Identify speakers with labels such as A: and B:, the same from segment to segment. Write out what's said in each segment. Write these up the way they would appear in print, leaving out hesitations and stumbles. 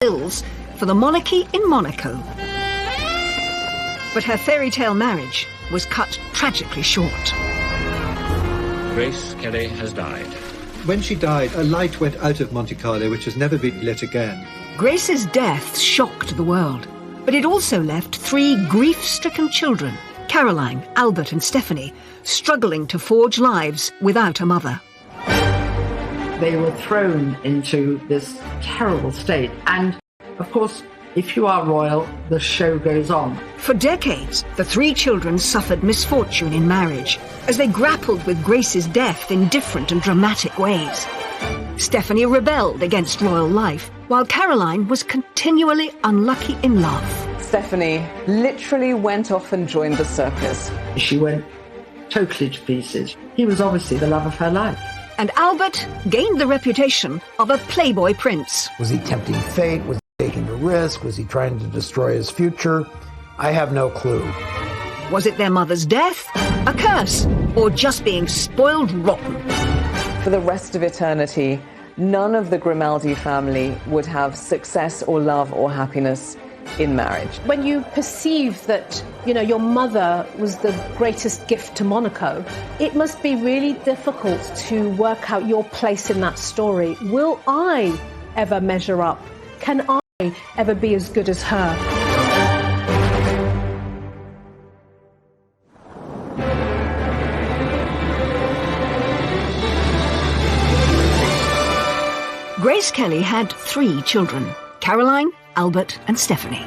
A: bills for the monarchy in Monaco. But her fairy tale marriage was cut tragically short.
B: Grace Kelly has died.
C: When she died, a light went out of Monte Carlo which has never been lit again.
A: Grace's death shocked the world, but it also left 3 grief-stricken children, Caroline, Albert and Stephanie, struggling to forge lives without a mother.
D: They were thrown into this terrible state. And, of course, if you are royal, the show goes on.
A: For decades, the 3 children suffered misfortune in marriage as they grappled with Grace's death in different and dramatic ways. Stephanie rebelled against royal life, while Caroline was continually unlucky in love.
E: Stephanie literally went off and joined the circus.
D: She went totally to pieces. He was obviously the love of her life.
A: And Albert gained the reputation of a playboy prince.
F: Was he tempting fate? Was he taking a risk? Was he trying to destroy his future? I have no clue.
A: Was it their mother's death, a curse, or just being spoiled rotten?
E: For the rest of eternity, none of the Grimaldi family would have success or love or happiness in marriage.
G: When you perceive that, your mother was the greatest gift to Monaco, it must be really difficult to work out your place in that story. Will I ever measure up? Can I ever be as good as her?
A: Grace Kelly had 3 children, Caroline, Albert and Stephanie.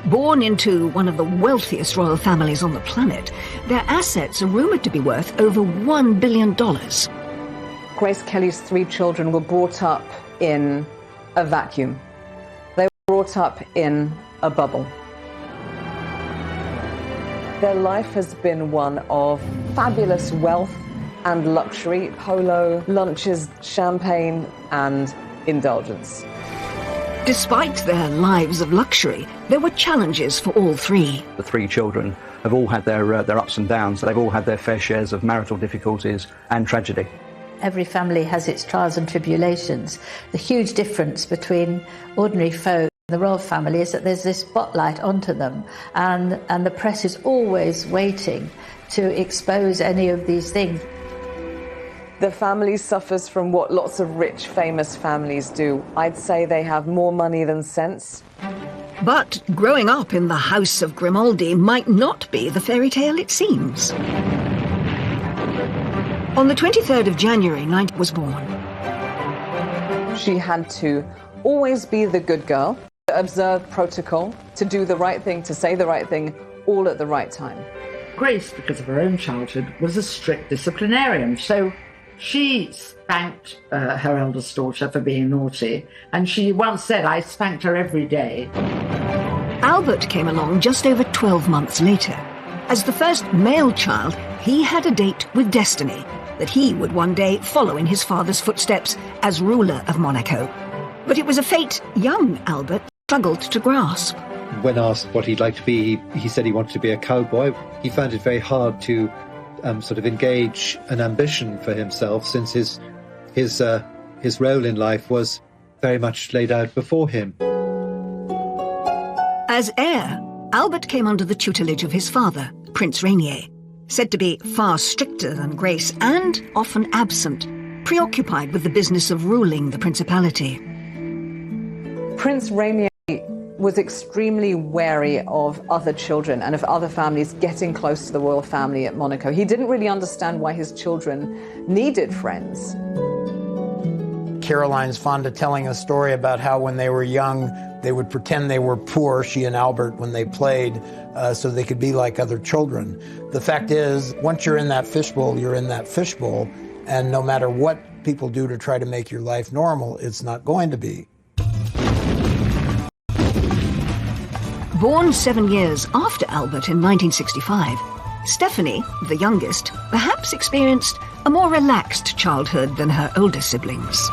A: Born into one of the wealthiest royal families on the planet, their assets are rumoured to be worth over $1 billion.
E: Grace Kelly's 3 children were brought up in a vacuum. They were brought up in a bubble. Their life has been one of fabulous wealth and luxury, polo, lunches, champagne and indulgence.
A: Despite their lives of luxury, there were challenges for all 3.
H: The 3 children have all had their ups and downs. They've all had their fair shares of marital difficulties and tragedy.
I: Every family has its trials and tribulations. The huge difference between ordinary folk and the royal family is that there's this spotlight onto them, and the press is always waiting to expose any of these things.
E: The family suffers from what lots of rich, famous families do. I'd say they have more money than sense.
A: But growing up in the House of Grimaldi might not be the fairy tale it seems. On the 23rd of January, Knight was born.
E: She had to always be the good girl, to observe protocol, to do the right thing, to say the right thing, all at the right time.
D: Grace, because of her own childhood, was a strict disciplinarian, so she spanked her eldest daughter for being naughty, and she once said, "I spanked her every day."
A: Albert came along just over 12 months later. As the first male child, he had a date with destiny, that he would one day follow in his father's footsteps as ruler of Monaco. But it was a fate young Albert struggled to grasp.
C: When asked what he'd like to be, he said he wanted to be a cowboy. He found it very hard to sort of engage an ambition for himself, since his role in life was very much laid out before him.
A: As heir, Albert came under the tutelage of his father, Prince Rainier, said to be far stricter than Grace and often absent, preoccupied with the business of ruling the principality.
E: Prince Rainier was extremely wary of other children and of other families getting close to the royal family at Monaco. He didn't really understand why his children needed friends.
F: Caroline's fond of telling a story about how when they were young, they would pretend they were poor, she and Albert, when they played, so they could be like other children. The fact is, once you're in that fishbowl, you're in that fishbowl, and no matter what people do to try to make your life normal, it's not going to be.
A: Born 7 years after Albert in 1965, Stephanie, the youngest, perhaps experienced a more relaxed childhood than her older siblings.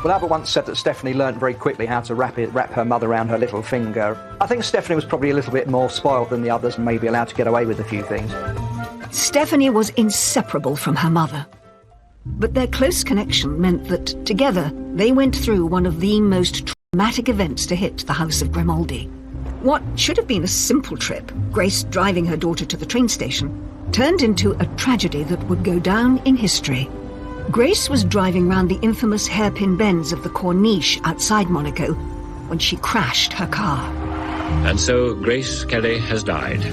H: Well, Albert once said that Stephanie learnt very quickly how to wrap her mother around her little finger. I think Stephanie was probably a little bit more spoiled than the others and maybe allowed to get away with a few things.
A: Stephanie was inseparable from her mother. But their close connection meant that, together, they went through one of the most traumatic events to hit the House of Grimaldi. What should have been a simple trip, Grace driving her daughter to the train station, turned into a tragedy that would go down in history. Grace was driving round the infamous hairpin bends of the Corniche outside Monaco when she crashed her car.
B: And so Grace Kelly has died.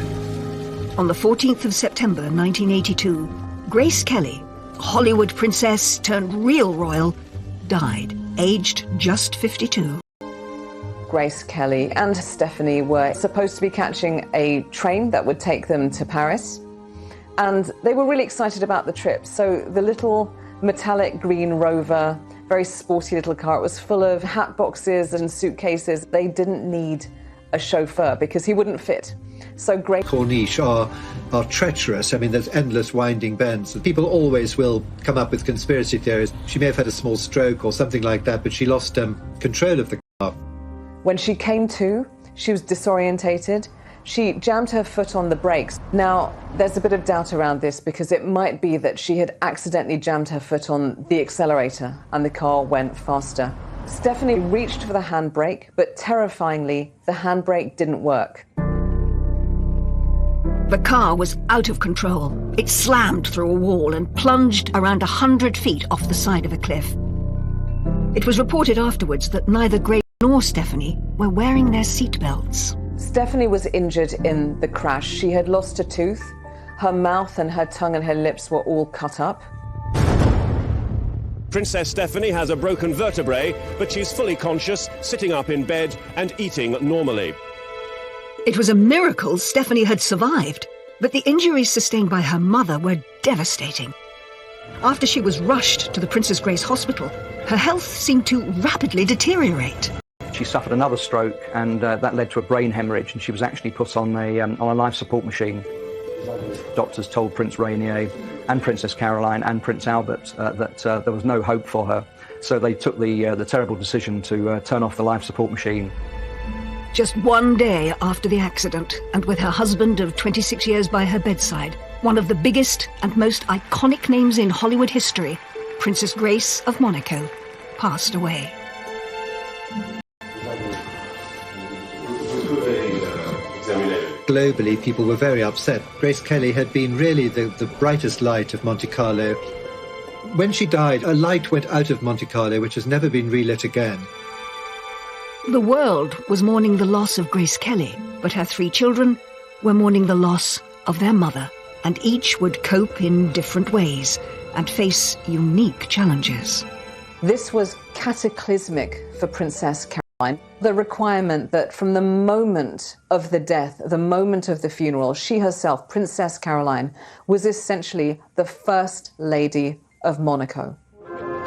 A: On the 14th of September 1982, Grace Kelly, Hollywood princess turned real royal, died, aged just 52.
E: Grace Kelly and Stephanie were supposed to be catching a train that would take them to Paris. And they were really excited about the trip. So the little metallic green Rover, very sporty little car, it was full of hat boxes and suitcases. They didn't need a chauffeur because he wouldn't fit. So Grace...
C: Corniche are treacherous. I mean, there's endless winding bends. People always will come up with conspiracy theories. She may have had a small stroke or something like that, but she lost control of the car.
E: When she came to, she was disorientated. She jammed her foot on the brakes. Now, there's a bit of doubt around this because it might be that she had accidentally jammed her foot on the accelerator and the car went faster. Stephanie reached for the handbrake, but terrifyingly, the handbrake didn't work.
A: The car was out of control. It slammed through a wall and plunged around 100 feet off the side of a cliff. It was reported afterwards that neither Grace nor Stephanie were wearing their seatbelts.
E: Stephanie was injured in the crash. She had lost a tooth. Her mouth and her tongue and her lips were all cut up.
J: Princess Stephanie has a broken vertebrae, but she's fully conscious, sitting up in bed and eating normally.
A: It was a miracle Stephanie had survived, but the injuries sustained by her mother were devastating. After she was rushed to the Princess Grace Hospital, her health seemed to rapidly deteriorate.
H: She suffered another stroke, and that led to a brain hemorrhage, and she was actually put on a life support machine. Doctors told Prince Rainier and Princess Caroline and Prince Albert that there was no hope for her. So they took the terrible decision to turn off the life support machine.
A: Just one day after the accident, and with her husband of 26 years by her bedside, one of the biggest and most iconic names in Hollywood history, Princess Grace of Monaco, passed away.
C: Globally, people were very upset. Grace Kelly had been really the brightest light of Monte Carlo. When she died, a light went out of Monte Carlo, which has never been relit again.
A: The world was mourning the loss of Grace Kelly, but her 3 children were mourning the loss of their mother, and each would cope in different ways and face unique challenges.
E: This was cataclysmic for Princess Caroline. The requirement that from the moment of the death, the moment of the funeral, she herself, Princess Caroline, was essentially the First Lady of Monaco.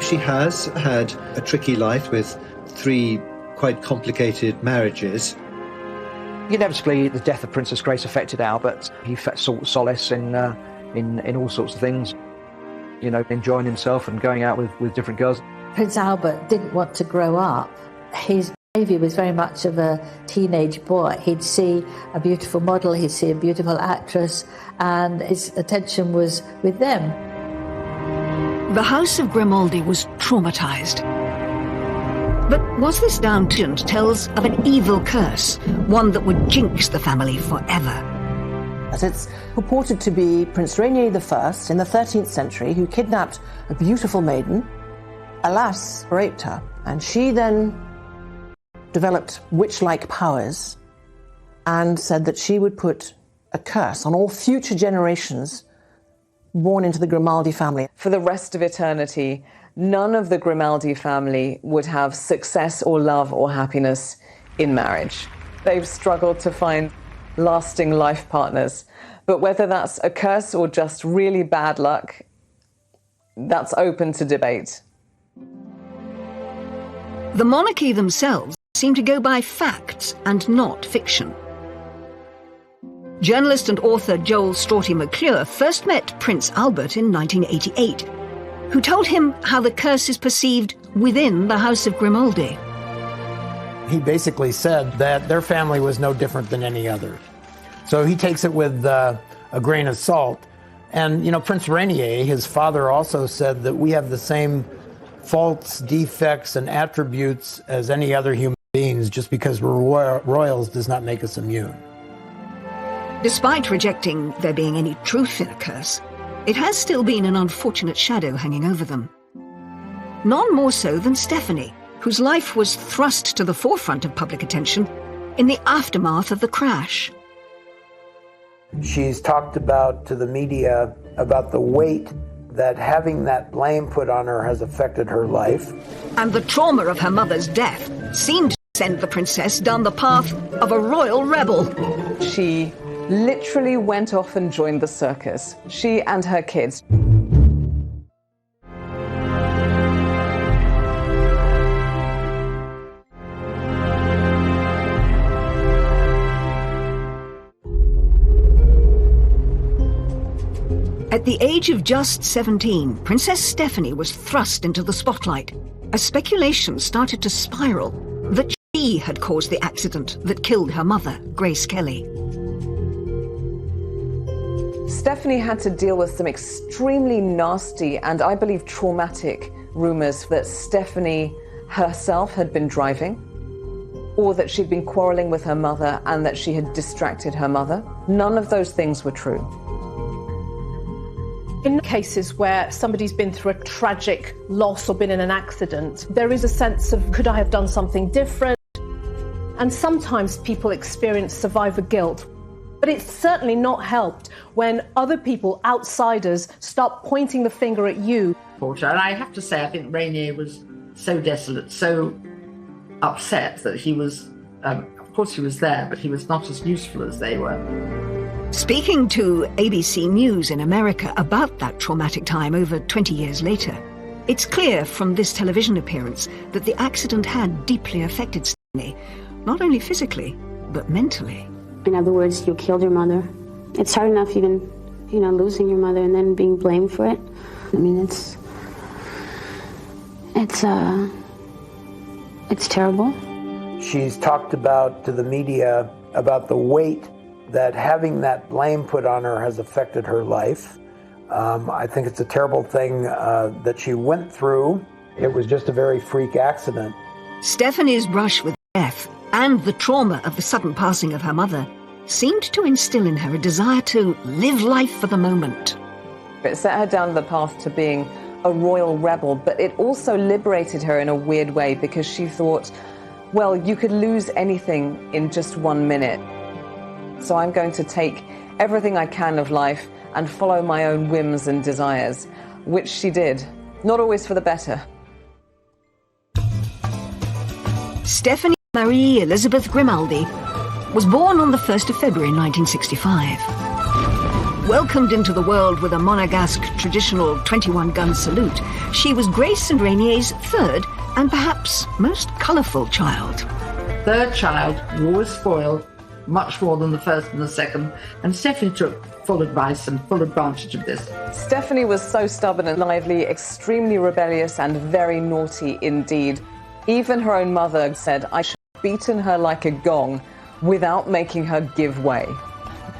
C: She has had a tricky life with 3 quite complicated marriages.
H: Inevitably, the death of Princess Grace affected Albert. He sought solace in all sorts of things, you know, enjoying himself and going out with different girls.
I: Prince Albert didn't want to grow up. His behaviour was very much of a teenage boy. He'd see a beautiful model, he'd see a beautiful actress, and his attention was with them.
A: The House of Grimaldi was traumatised. But was this down to tales of an evil curse, one that would jinx the family forever?
K: As it's purported to be Prince Rainier I in the 13th century who kidnapped a beautiful maiden, alas, raped her, and she then developed witch-like powers and said that she would put a curse on all future generations born into the Grimaldi family.
E: For the rest of eternity, none of the Grimaldi family would have success or love or happiness in marriage. They've struggled to find lasting life partners. But whether that's a curse or just really bad luck, that's open to debate.
A: The monarchy themselves seem to go by facts and not fiction. Journalist and author Joel Strawty McClure first met Prince Albert in 1988, who told him how the curse is perceived within the House of Grimaldi.
F: He basically said that their family was no different than any other. So he takes it with a grain of salt, And, Prince Rainier, his father, also said that we have the same faults, defects, and attributes as any other human beings. Just because we're royals does not make us immune.
A: Despite rejecting there being any truth in a curse, it has still been an unfortunate shadow hanging over them. None more so than Stephanie, whose life was thrust to the forefront of public attention in the aftermath of the crash.
F: She's talked about to the media about the weight that having that blame put on her has affected her life.
A: And the trauma of her mother's death seemed to send the princess down the path of a royal rebel.
E: She literally went off and joined the circus, she and her kids.
A: At the age of just 17, Princess Stephanie was thrust into the spotlight as speculation started to spiral that she had caused the accident that killed her mother, Grace Kelly.
E: Stephanie had to deal with some extremely nasty and, I believe, traumatic rumors that Stephanie herself had been driving, or that she'd been quarreling with her mother and that she had distracted her mother. None of those things were true.
G: In cases where somebody's been through a tragic loss or been in an accident, there is a sense of, could I have done something different? And sometimes people experience survivor guilt. But it's certainly not helped when other people, outsiders, start pointing the finger at you.
D: And I have to say, I think Rainier was so desolate, so upset that he was, of course he was there, but he was not as useful as they were.
A: Speaking to ABC News in America about that traumatic time over 20 years later, it's clear from this television appearance that the accident had deeply affected Stephanie, not only physically, but mentally.
L: In other words, you killed your mother. It's hard enough even, losing your mother and then being blamed for it. I mean, it's terrible.
F: She's talked about to the media about the weight that having that blame put on her has affected her life. I think it's a terrible thing that she went through. It was just a very freak accident.
A: Stephanie's brush with death and the trauma of the sudden passing of her mother seemed to instill in her a desire to live life for the moment.
E: It set her down the path to being a royal rebel, but it also liberated her in a weird way because she thought, well, you could lose anything in just 1 minute. So I'm going to take everything I can of life and follow my own whims and desires, which she did, not always for the better.
A: Stephanie Marie Elizabeth Grimaldi was born on the 1st of February 1965. Welcomed into the world with a Monegasque traditional 21-gun salute, she was Grace and Rainier's third and perhaps most colourful child.
D: Third child, was spoiled, much more than the first and the second, and Stephanie took full advice and full advantage of this.
E: Stephanie was so stubborn and lively, extremely rebellious and very naughty indeed. Even her own mother said, I should have beaten her like a gong without making her give way.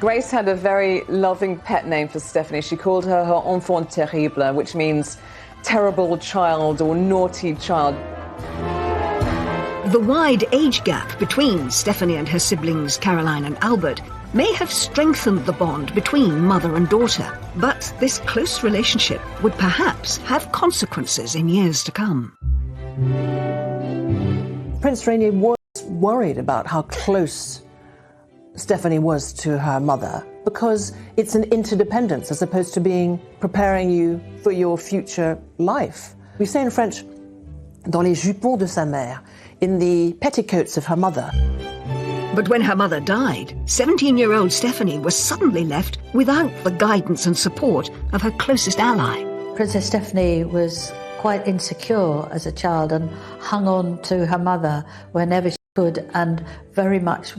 E: Grace had a very loving pet name for Stephanie. She called her enfant terrible, which means terrible child or naughty child.
A: The wide age gap between Stephanie and her siblings Caroline and Albert may have strengthened the bond between mother and daughter, but this close relationship would perhaps have consequences in years to come.
K: Prince Rainier was worried about how close Stephanie was to her mother because it's an interdependence as opposed to being preparing you for your future life. We say in French, dans les jupons de sa mère, in the petticoats of her mother.
A: But when her mother died, 17-year-old Stephanie was suddenly left without the guidance and support of her closest ally.
I: Princess Stephanie was quite insecure as a child and hung on to her mother whenever she could and very much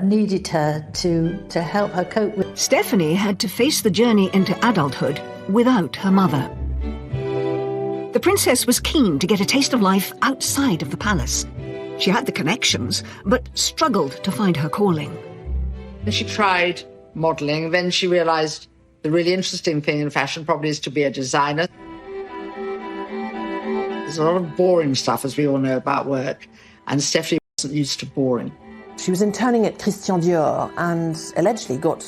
I: needed her to help her cope with.
A: Stephanie had to face the journey into adulthood without her mother. The princess was keen to get a taste of life outside of the palace. She had the connections, but struggled to find her calling.
D: She tried modelling, then she realised The really interesting thing in fashion probably is to be a designer. There's a lot of boring stuff, as we all know, about work, and Stephanie wasn't used to boring.
K: She was interning at Christian Dior and allegedly got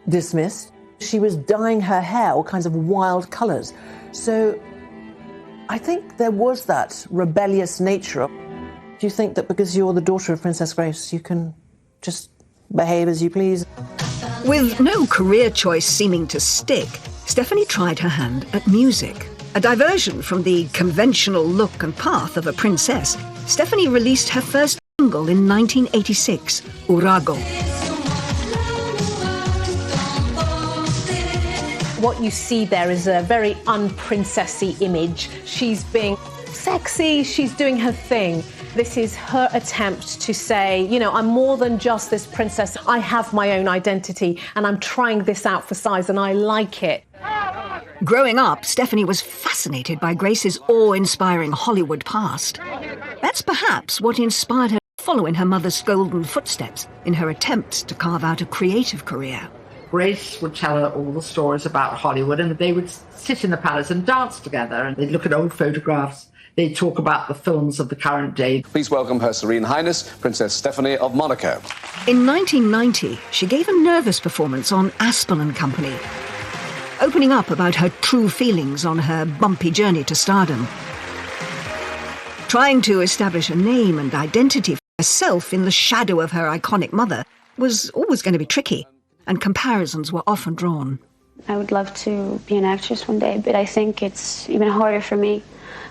K: dismissed. She was dyeing her hair all kinds of wild colours. So I think there was that rebellious nature. Do you think that because you're the daughter of Princess Grace, you can just behave as you please?
A: With no career choice seeming to stick, Stephanie tried her hand at music. A diversion from the conventional look and path of a princess, Stephanie released her first single in 1986, Urago.
G: What you see there is a very unprincessy image. She's being sexy, she's doing her thing. This is her attempt to say, you know, I'm more than just this princess. I have my own identity and I'm trying this out for size and I like it.
A: Growing up, Stephanie was fascinated by Grace's awe-inspiring Hollywood past. That's perhaps what inspired her to follow in her mother's golden footsteps in her attempts to carve out a creative career.
D: Grace would tell her all the stories about Hollywood, and they would sit in the palace and dance together, and they'd look at old photographs. They'd talk about the films of the current day.
M: Please welcome Her Serene Highness, Princess Stephanie of Monaco.
A: In 1990, she gave a nervous performance on Aspel & Company, opening up about her true feelings on her bumpy journey to stardom. Trying to establish a name and identity for herself in the shadow of her iconic mother was always going to be tricky, and comparisons were often drawn.
L: I would love to be an actress one day, but I think it's even harder for me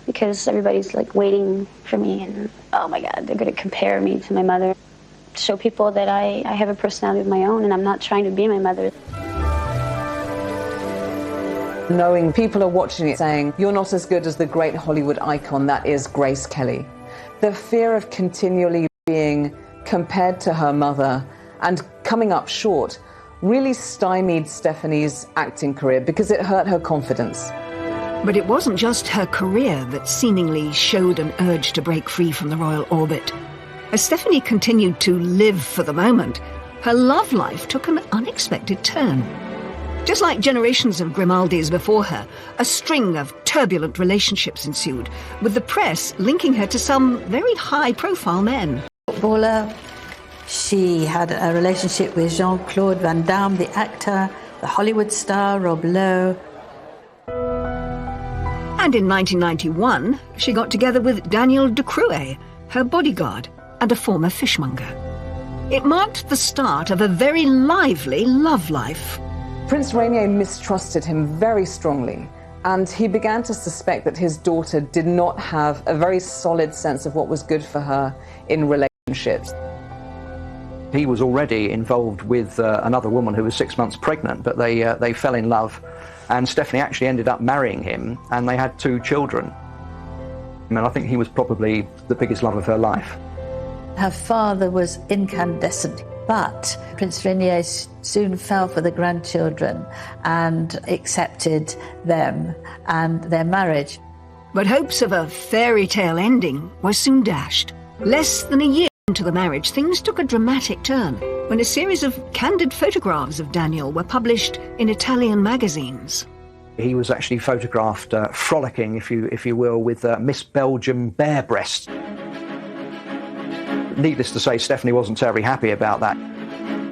L: because everybody's like waiting for me and, oh my God, they're going to compare me to my mother. Show people that I have a personality of my own and I'm not trying to be my mother.
E: Knowing people are watching it saying, you're not as good as the great Hollywood icon that is Grace Kelly. The fear of continually being compared to her mother and coming up short really stymied Stephanie's acting career because it hurt her confidence.
A: But it wasn't just her career that seemingly showed an urge to break free from the royal orbit. As Stephanie continued to live for the moment, her love life took an unexpected turn. Just like generations of Grimaldis before her, a string of turbulent relationships ensued, with the press linking her to some very high-profile men.
I: Footballer. She had a relationship with Jean-Claude Van Damme, the actor, the Hollywood star Rob Lowe.
A: And in 1991, she got together with Daniel de Crouet, her bodyguard and a former fishmonger. It marked the start of a very lively love life.
E: Prince Rainier mistrusted him very strongly, and he began to suspect that his daughter did not have a very solid sense of what was good for her in relationships.
H: He was already involved with another woman who was 6 months pregnant, but they fell in love, and Stephanie actually ended up marrying him, and they had 2 children. And I think he was probably the biggest love of her life.
I: Her father was incandescent, but Prince Rainier soon fell for the grandchildren and accepted them and their marriage.
A: But hopes of a fairy tale ending were soon dashed. Less than a year into the marriage, things took a dramatic turn when a series of candid photographs of Daniel were published in Italian magazines.
H: He was actually photographed frolicking, if you will, with Miss Belgium bare breasts. Needless to say, Stephanie wasn't terribly happy about that.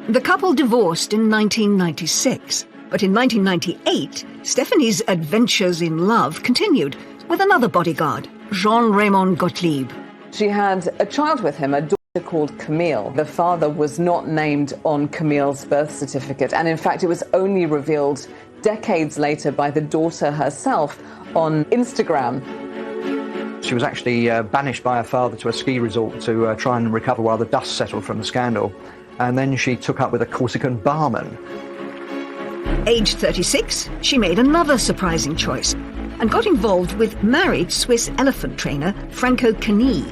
A: The couple divorced in 1996, but in 1998, Stephanie's adventures in love continued with another bodyguard, Jean-Raymond Gottlieb.
E: She had a child with him, a daughter called Camille. The father was not named on Camille's birth certificate, and in fact it was only revealed decades later by the daughter herself on Instagram.
H: She was actually banished by her father to a ski resort to try and recover while the dust settled from the scandal. And then she took up with a Corsican barman.
A: Aged 36, she made another surprising choice and got involved with married Swiss elephant trainer Franco Cani.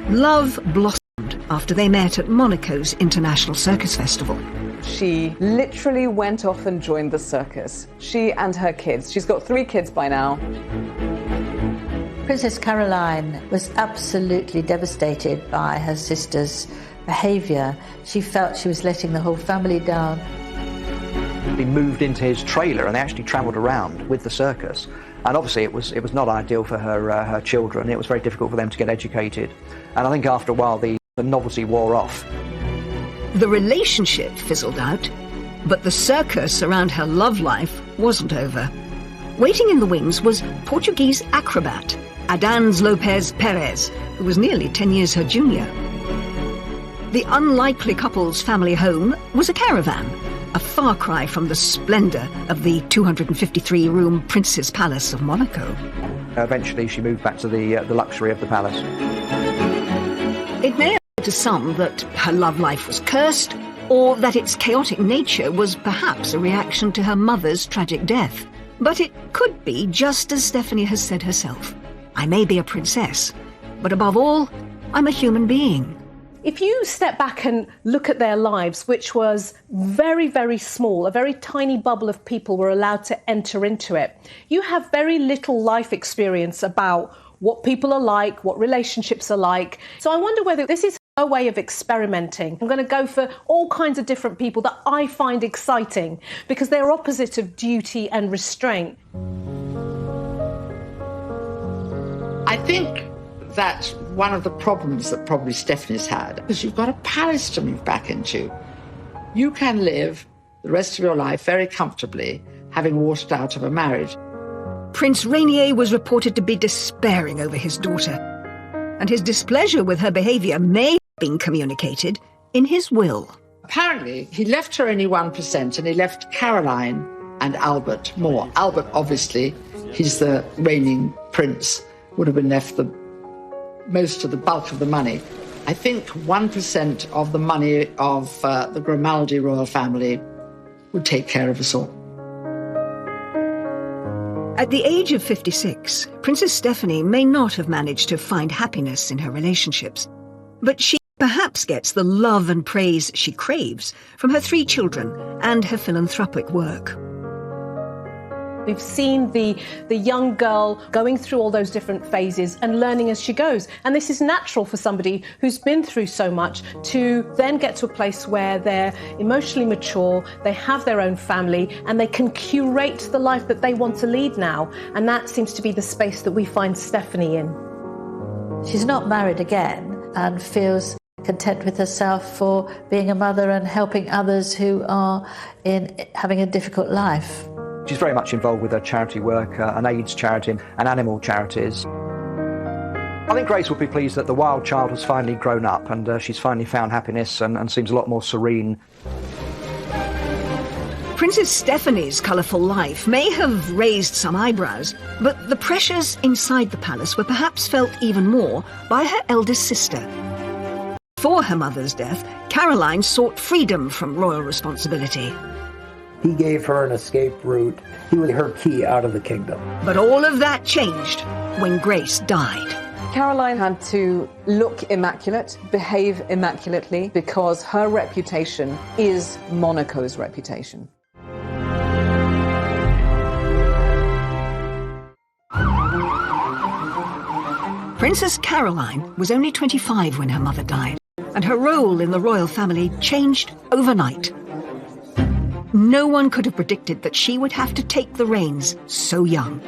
A: Love blossomed after they met at Monaco's International Circus Festival.
E: She literally went off and joined the circus. She and her kids. She's got 3 kids by now.
I: Princess Caroline was absolutely devastated by her sister's behaviour. She felt she was letting the whole family down.
H: actually moved into his trailer and they actually travelled around with the circus. And obviously it was not ideal for her children. It was very difficult for them to get educated. And I think after a while the novelty wore off.
A: The relationship fizzled out, but the circus around her love life wasn't over. Waiting in the wings was Portuguese acrobat Adans Lopez Perez, who was nearly 10 years her junior. The unlikely couple's family home was a caravan, a far cry from the splendour of the 253-room Prince's Palace of Monaco.
H: Eventually she moved back to the luxury of the palace.
A: It may appear to some that her love life was cursed, or that its chaotic nature was perhaps a reaction to her mother's tragic death. But it could be just as Stephanie has said herself. I may be a princess, but above all, I'm a human being.
G: If you step back and look at their lives, which was very, very small, a very tiny bubble of people were allowed to enter into it, you have very little life experience about what people are like, what relationships are like. So I wonder whether this is a way of experimenting. I'm going to go for all kinds of different people that I find exciting because they're opposite of duty and restraint.
D: I think that's one of the problems that probably Stephanie's had, because you've got a palace to move back into. You can live the rest of your life very comfortably, having walked out of a marriage.
A: Prince Rainier was reported to be despairing over his daughter, and his displeasure with her behaviour may have been communicated in his will.
D: Apparently, he left her only 1%, and he left Caroline and Albert more. Albert, obviously, he's the reigning prince, would have been left most of the bulk of the money. I think 1% of the money of the Grimaldi royal family would take care of us all.
A: At the age of 56, Princess Stephanie may not have managed to find happiness in her relationships, but she perhaps gets the love and praise she craves from her 3 children and her philanthropic work.
G: We've seen the young girl going through all those different phases and learning as she goes. And this is natural for somebody who's been through so much to then get to a place where they're emotionally mature, they have their own family, and they can curate the life that they want to lead now. And that seems to be the space that we find Stephanie in.
I: She's not married again and feels content with herself for being a mother and helping others who are having a difficult life.
H: She's very much involved with her charity work, an AIDS charity and animal charities. I think Grace would be pleased that the wild child has finally grown up and she's finally found happiness and seems a lot more serene.
A: Princess Stephanie's colourful life may have raised some eyebrows, but the pressures inside the palace were perhaps felt even more by her eldest sister. Before her mother's death, Caroline sought freedom from royal responsibility.
F: He gave her an escape route. He was her key out of the kingdom.
A: But all of that changed when Grace died.
E: Caroline had to look immaculate, behave immaculately, because her reputation is Monaco's reputation.
A: Princess Caroline was only 25 when her mother died, and her role in the royal family changed overnight. No one could have predicted that she would have to take the reins so young.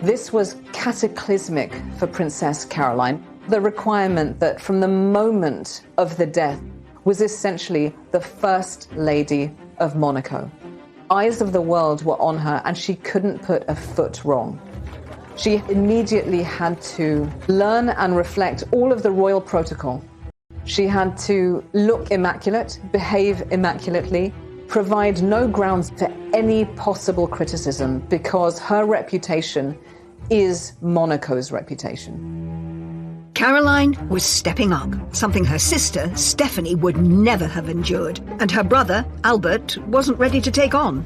E: This was cataclysmic for Princess Caroline. The requirement that from the moment of the death was essentially the First Lady of Monaco. Eyes of the world were on her and she couldn't put a foot wrong. She immediately had to learn and reflect all of the royal protocol. She had to look immaculate, behave immaculately, provide no grounds for any possible criticism because her reputation is Monaco's reputation.
A: Caroline was stepping up, something her sister, Stephanie, would never have endured, and her brother, Albert, wasn't ready to take on.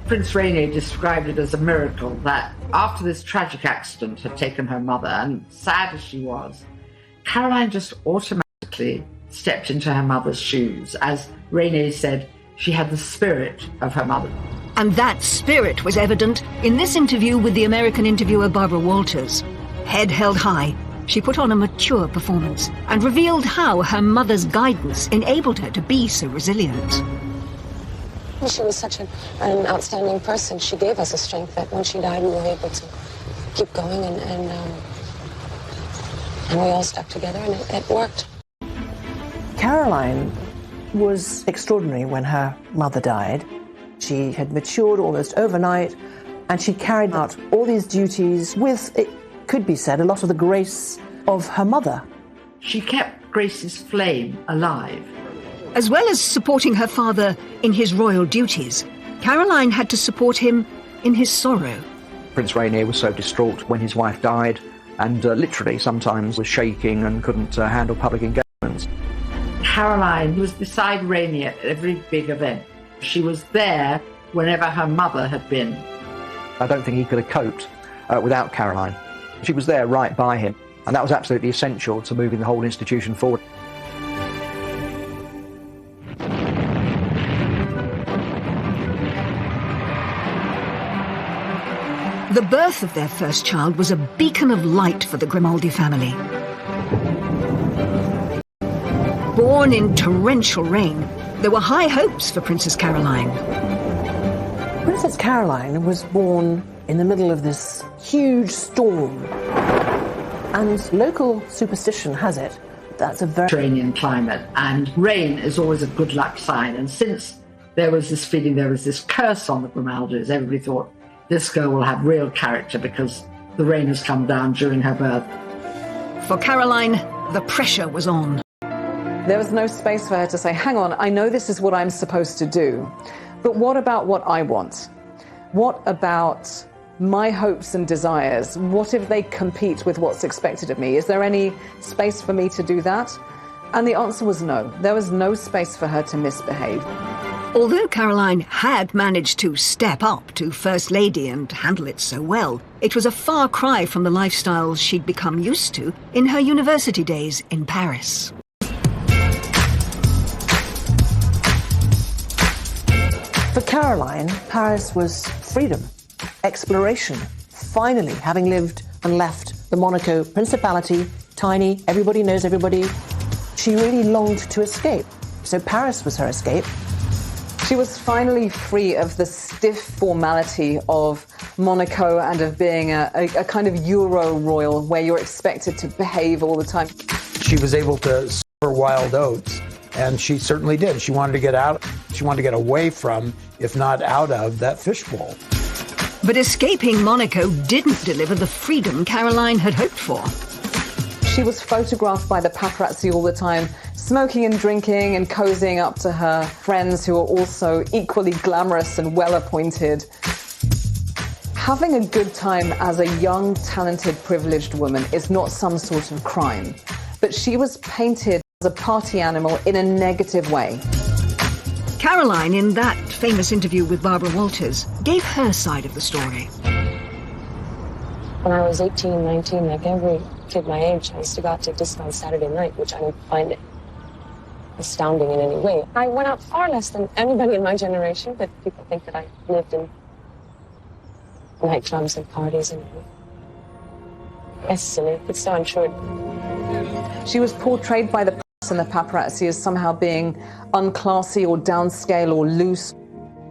D: Prince Rainier described it as a miracle that after this tragic accident had taken her mother, and sad as she was, Caroline just automatically stepped into her mother's shoes. As Rainier said, she had the spirit of her mother.
A: And that spirit was evident in this interview with the American interviewer Barbara Walters. Head held high, she put on a mature performance and revealed how her mother's guidance enabled her to be so resilient.
N: She was such an outstanding person. She gave us a strength that when she died, we were able to keep going, and we all stuck together, and it worked.
K: Caroline was extraordinary when her mother died. She had matured almost overnight, and she carried out all these duties with, it could be said, a lot of the grace of her mother.
D: She kept Grace's flame alive.
A: As well as supporting her father in his royal duties, Caroline had to support him in his sorrow.
H: Prince Rainier was so distraught when his wife died, and literally sometimes was shaking and couldn't handle public engagements.
D: Caroline was beside Rainier at every big event. She was there whenever her mother had been.
H: I don't think he could have coped without Caroline. She was there right by him, and that was absolutely essential to moving the whole institution forward.
A: The birth of their first child was a beacon of light for the Grimaldi family. Born in torrential rain, there were high hopes for Princess Caroline.
K: Princess Caroline was born in the middle of this huge storm. And local superstition has it that's a very
D: Mediterranean climate, and rain is always a good luck sign. And since there was this feeling, there was this curse on the Grimaldis, everybody thought this girl will have real character because the rain has come down during her birth.
A: For Caroline, the pressure was on.
E: There was no space for her to say, hang on, I know this is what I'm supposed to do, but what about what I want? What about my hopes and desires? What if they compete with what's expected of me? Is there any space for me to do that? And the answer was no. There was no space for her to misbehave.
A: Although Caroline had managed to step up to First Lady and handle it so well, it was a far cry from the lifestyle she'd become used to in her university days in Paris.
K: For Caroline, Paris was freedom, exploration, finally having lived and left the Monaco Principality, tiny, everybody knows everybody. She really longed to escape, so Paris was her escape.
E: She was finally free of the stiff formality of Monaco and of being a kind of Euro royal where you're expected to behave all the time.
F: She was able to sow her wild oats, and she certainly did. She wanted to get out. She wanted to get away from, if not out of, that fishbowl.
A: But escaping Monaco didn't deliver the freedom Caroline had hoped for.
E: She was photographed by the paparazzi all the time, smoking and drinking and cozying up to her friends who were also equally glamorous and well-appointed. Having a good time as a young, talented, privileged woman is not some sort of crime, but she was painted as a party animal in a negative way.
A: Caroline, in that famous interview with Barbara Walters, gave her side of the story.
N: When I was 18, 19, like every kid my age, I used to go out to disco on Saturday night, which I don't find astounding in any way. I went out far less than anybody in my generation, but people think that I lived in nightclubs and parties, and it's silly. It's so untrue.
E: She was portrayed by the press and the paparazzi as somehow being unclassy or downscale or loose.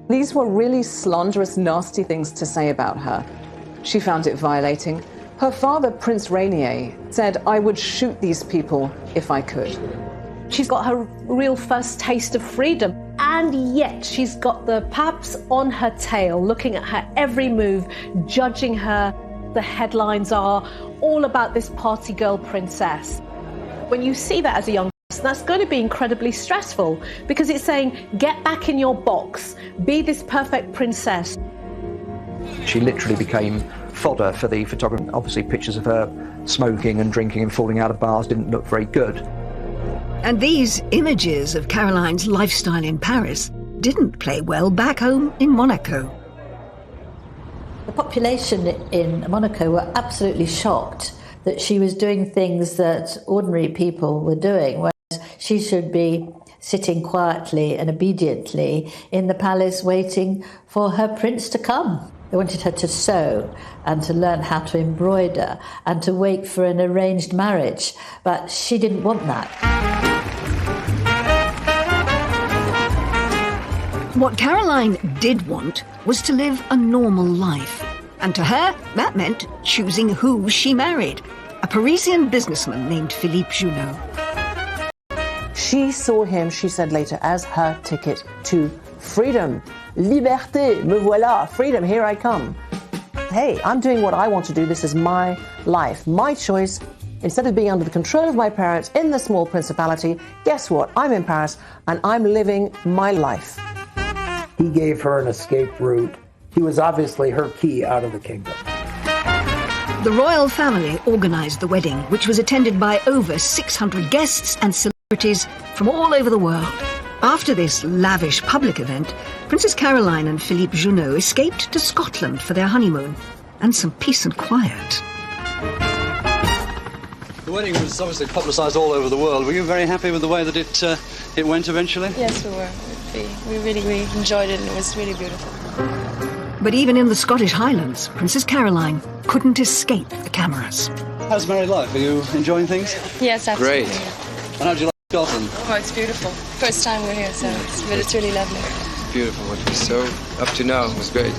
E: These were really slanderous, nasty things to say about her. She found it violating. Her father, Prince Rainier, said, I would shoot these people if I could.
G: She's got her real first taste of freedom, and yet she's got the paps on her tail, looking at her every move, judging her. The headlines are all about this party girl princess. When you see that as a young person, that's going to be incredibly stressful, because it's saying, get back in your box, be this perfect princess.
H: She literally became fodder for the photographer. Obviously, pictures of her smoking and drinking and falling out of bars didn't look very good.
A: And these images of Caroline's lifestyle in Paris didn't play well back home in Monaco.
I: The population in Monaco were absolutely shocked that she was doing things that ordinary people were doing, whereas she should be sitting quietly and obediently in the palace waiting for her prince to come. They wanted her to sew and to learn how to embroider and to wait for an arranged marriage, but she didn't want that.
A: What Caroline did want was to live a normal life. And to her, that meant choosing who she married, a Parisian businessman named Philippe Junot.
K: She saw him, she said later, as her ticket to freedom. Liberté, me voilà, freedom, here I come. Hey, I'm doing what I want to do. This is my life, my choice. Instead of being under the control of my parents in the small principality, guess what? I'm in Paris and I'm living my life.
F: He gave her an escape route. He was obviously her key out of the kingdom.
A: The royal family organised the wedding, which was attended by over 600 guests and celebrities from all over the world. After this lavish public event, Princess Caroline and Philippe Junot escaped to Scotland for their honeymoon and some peace and quiet.
O: The wedding was obviously publicised all over the world. Were you very happy with the way that it went eventually?
P: Yes, we were. We really enjoyed it, and it was really beautiful.
A: But even in the Scottish Highlands, Princess Caroline couldn't escape the cameras.
O: How's married life? Are you enjoying things?
P: Yes, absolutely.
O: Great. And how do you like Scotland?
P: Oh, it's beautiful. First time we're here, so it's really lovely.
Q: Beautiful. What we saw up to now was great.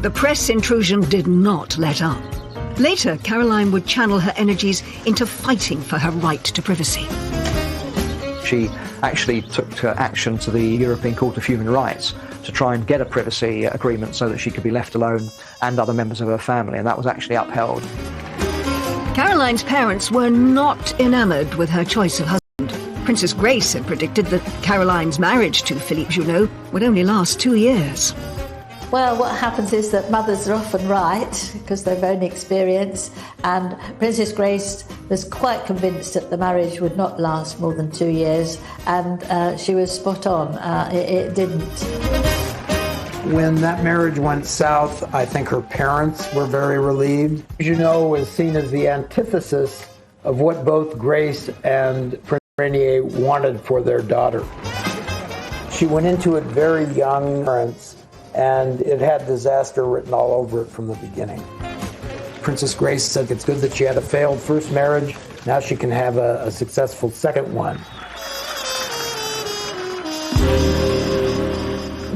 A: The press intrusion did not let up. Later, Caroline would channel her energies into fighting for her right to privacy.
H: She actually took action to the European Court of Human Rights to try and get a privacy agreement so that she could be left alone and other members of her family, and that was actually upheld.
A: Caroline's parents were not enamoured with her choice of husband. Princess Grace had predicted that Caroline's marriage to Philippe Junot would only last 2 years.
I: Well, what happens is that mothers are often right because they've own experience, and Princess Grace was quite convinced that the marriage would not last more than 2 years, and she was spot on. It didn't.
F: When that marriage went south, I think her parents were very relieved. Junot was seen as the antithesis of what both Grace and Prince Rainier wanted for their daughter. She went into it very young, and it had disaster written all over it from the beginning. Princess Grace said it's good that she had a failed first marriage. Now she can have a successful second one.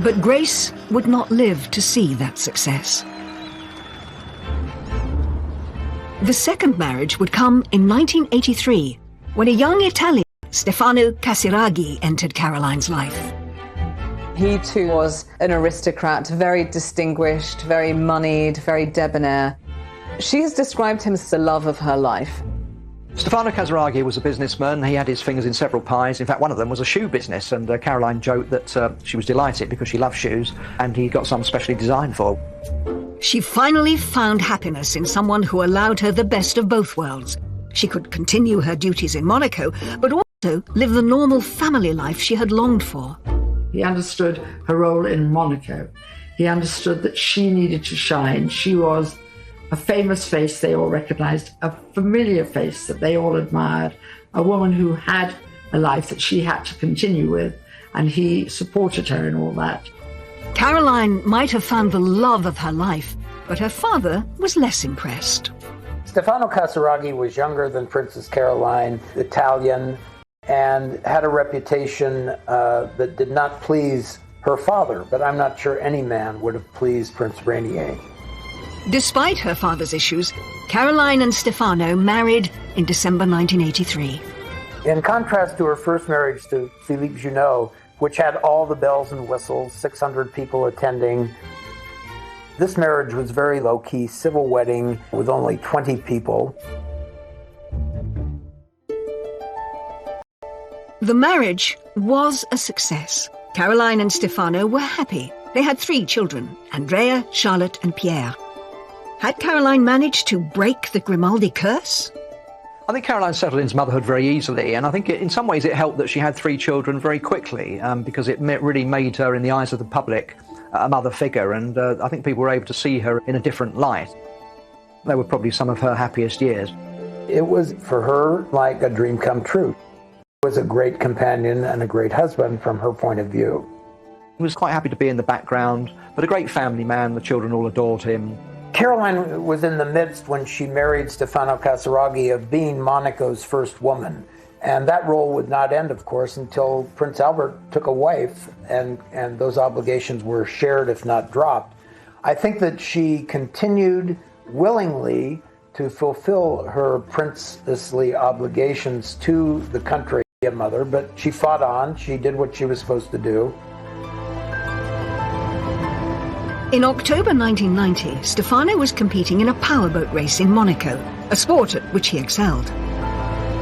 A: But Grace would not live to see that success. The second marriage would come in 1983, when a young Italian, Stefano Casiraghi, entered Caroline's life.
E: He too was an aristocrat, very distinguished, very moneyed, very debonair. She has described him as the love of her life.
H: Stefano Casiraghi was a businessman. He had his fingers in several pies. In fact, one of them was a shoe business, and Caroline joked that she was delighted because she loved shoes, and he got some specially designed for her.
A: She finally found happiness in someone who allowed her the best of both worlds. She could continue her duties in Monaco, but also live the normal family life she had longed for.
D: He understood her role in Monaco. He understood that she needed to shine. She was a famous face they all recognized, a familiar face that they all admired, a woman who had a life that she had to continue with, and he supported her in all that.
A: Caroline might have found the love of her life, but her father was less impressed.
F: Stefano Casiraghi was younger than Princess Caroline, Italian, and had a reputation that did not please her father, but I'm not sure any man would have pleased Prince Rainier.
A: Despite her father's issues, Caroline and Stefano married in December 1983.
F: In contrast to her first marriage to Philippe Junot, which had all the bells and whistles, 600 people attending, this marriage was very low-key, civil wedding with only 20 people.
A: The marriage was a success. Caroline and Stefano were happy. They had 3 children, Andrea, Charlotte and Pierre. Had Caroline managed to break the Grimaldi curse?
H: I think Caroline settled into motherhood very easily, and I think in some ways it helped that she had 3 children very quickly, because it really made her, in the eyes of the public, a mother figure, and I think people were able to see her in a different light. They were probably some of her happiest years.
F: It was, for her, like a dream come true. He was a great companion and a great husband from her point of view.
H: He was quite happy to be in the background, but a great family man. The children all adored him.
F: Caroline was in the midst, when she married Stefano Casiraghi, of being Monaco's first woman. And that role would not end, of course, until Prince Albert took a wife, and those obligations were shared, if not dropped. I think that she continued willingly to fulfill her princessly obligations to the country, a mother, but she fought on. She did what she was supposed to do.
A: In October 1990, Stefano was competing in a powerboat race in Monaco, a sport at which he excelled.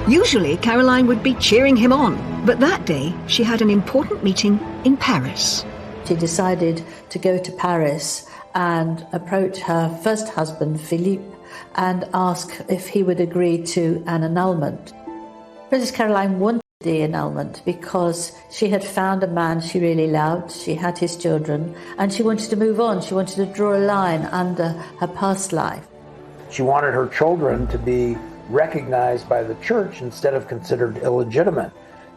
A: Usually, Caroline would be cheering him on, but that day she had an important meeting in Paris.
I: She decided to go to Paris and approach her first husband, Philippe, and ask if he would agree to an annulment. Princess Caroline wanted the annulment because she had found a man she really loved, she had his children, and she wanted to move on. She wanted to draw a line under her past life.
F: She wanted her children to be recognized by the church instead of considered illegitimate.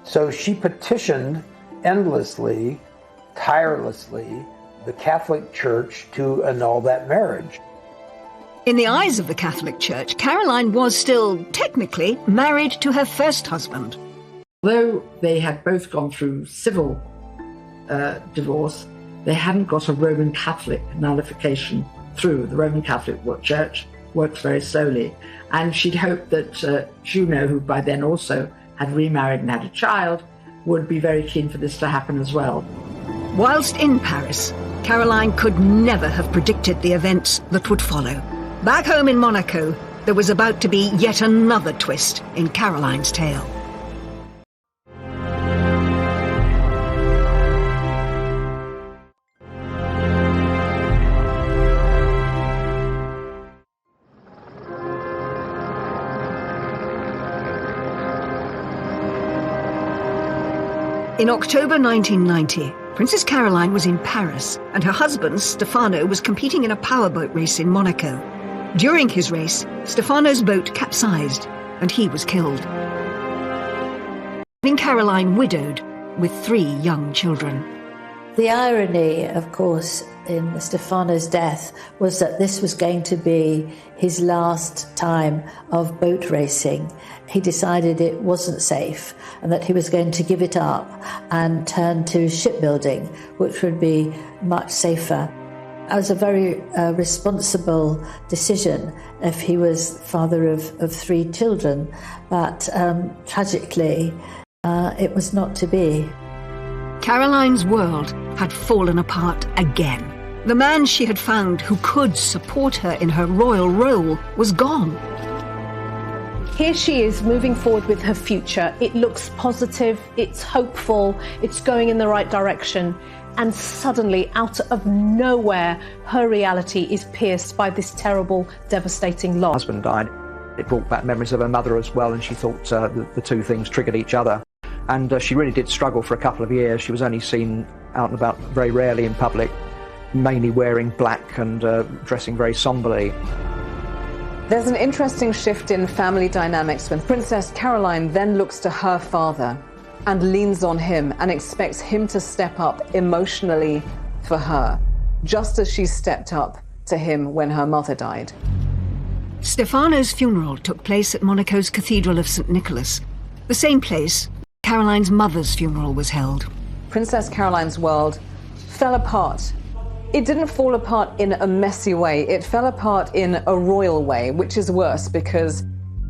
F: So she petitioned endlessly, tirelessly, the Catholic Church to annul that marriage.
A: In the eyes of the Catholic Church, Caroline was still, technically, married to her first husband.
D: Though they had both gone through civil divorce, they hadn't got a Roman Catholic nullification through. The Roman Catholic Church works very slowly. And she'd hoped that Juno, who by then also had remarried and had a child, would be very keen for this to happen as well.
A: Whilst in Paris, Caroline could never have predicted the events that would follow. Back home in Monaco, there was about to be yet another twist in Caroline's tale. In October 1990, Princess Caroline was in Paris, and her husband, Stefano, was competing in a powerboat race in Monaco. During his race, Stefano's boat capsized, and he was killed, leaving Caroline widowed with 3 young children.
I: The irony, of course, in Stefano's death was that this was going to be his last time of boat racing. He decided it wasn't safe and that he was going to give it up and turn to shipbuilding, which would be much safer. It was a very responsible decision if he was father of 3 children, but tragically, it was not to be.
A: Caroline's world had fallen apart again. The man she had found who could support her in her royal role was gone.
G: Here she is moving forward with her future. It looks positive, it's hopeful, it's going in the right direction. And suddenly, out of nowhere, her reality is pierced by this terrible, devastating loss.
H: Her husband died. It brought back memories of her mother as well, and she thought the two things triggered each other. And she really did struggle for a couple of years. She was only seen out and about very rarely in public, mainly wearing black and dressing very somberly.
E: There's an interesting shift in family dynamics when Princess Caroline then looks to her father and leans on him and expects him to step up emotionally for her, just as she stepped up to him when her mother died.
A: Stefano's funeral took place at Monaco's Cathedral of St. Nicholas, the same place Caroline's mother's funeral was held.
E: Princess Caroline's world fell apart. It didn't fall apart in a messy way. It fell apart in a royal way, which is worse because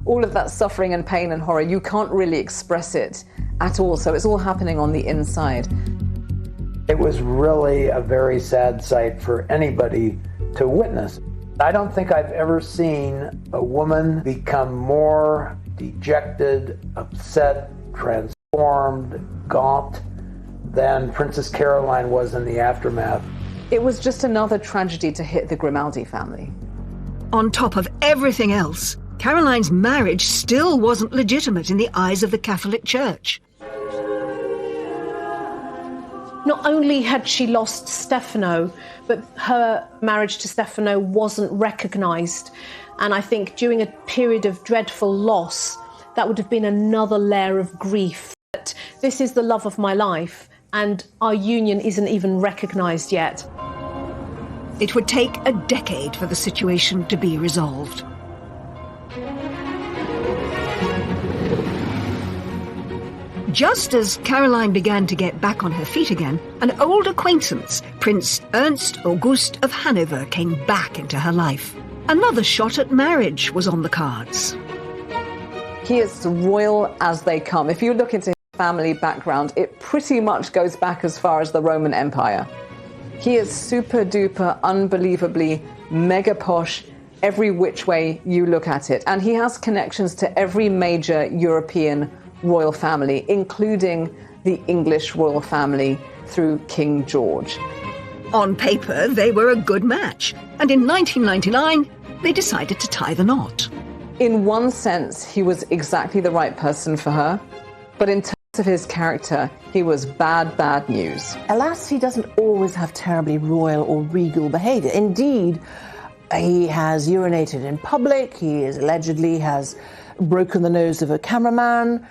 E: all of that suffering and pain and horror, you can't really express it at all. So it's all happening on the inside.
F: It was really a very sad sight for anybody to witness. I don't think I've ever seen a woman become more dejected, upset, transformed, gaunt than Princess Caroline was in the aftermath.
E: It was just another tragedy to hit the Grimaldi family.
A: On top of everything else, Caroline's marriage still wasn't legitimate in the eyes of the Catholic Church.
G: Not only had she lost Stefano, but her marriage to Stefano wasn't recognised. And I think during a period of dreadful loss, that would have been another layer of grief. This is the love of my life, and our union isn't even recognised yet.
A: It would take a decade for the situation to be resolved. Just as Caroline began to get back on her feet again, an old acquaintance, Prince Ernst August of Hanover, came back into her life. Another shot at marriage was on the cards.
E: He is royal as they come. If you look into his family background, it pretty much goes back as far as the Roman Empire. He is super duper, unbelievably mega posh, every which way you look at it. And he has connections to every major European royal family, including the English royal family through King George.
A: On paper, they were a good match, and in 1999, they decided to tie the knot.
E: In one sense, he was exactly the right person for her, but in terms of his character, he was bad news.
K: Alas, he doesn't always have terribly royal or regal behaviour. Indeed, he has urinated in public, he allegedly has broken the nose of a cameraman,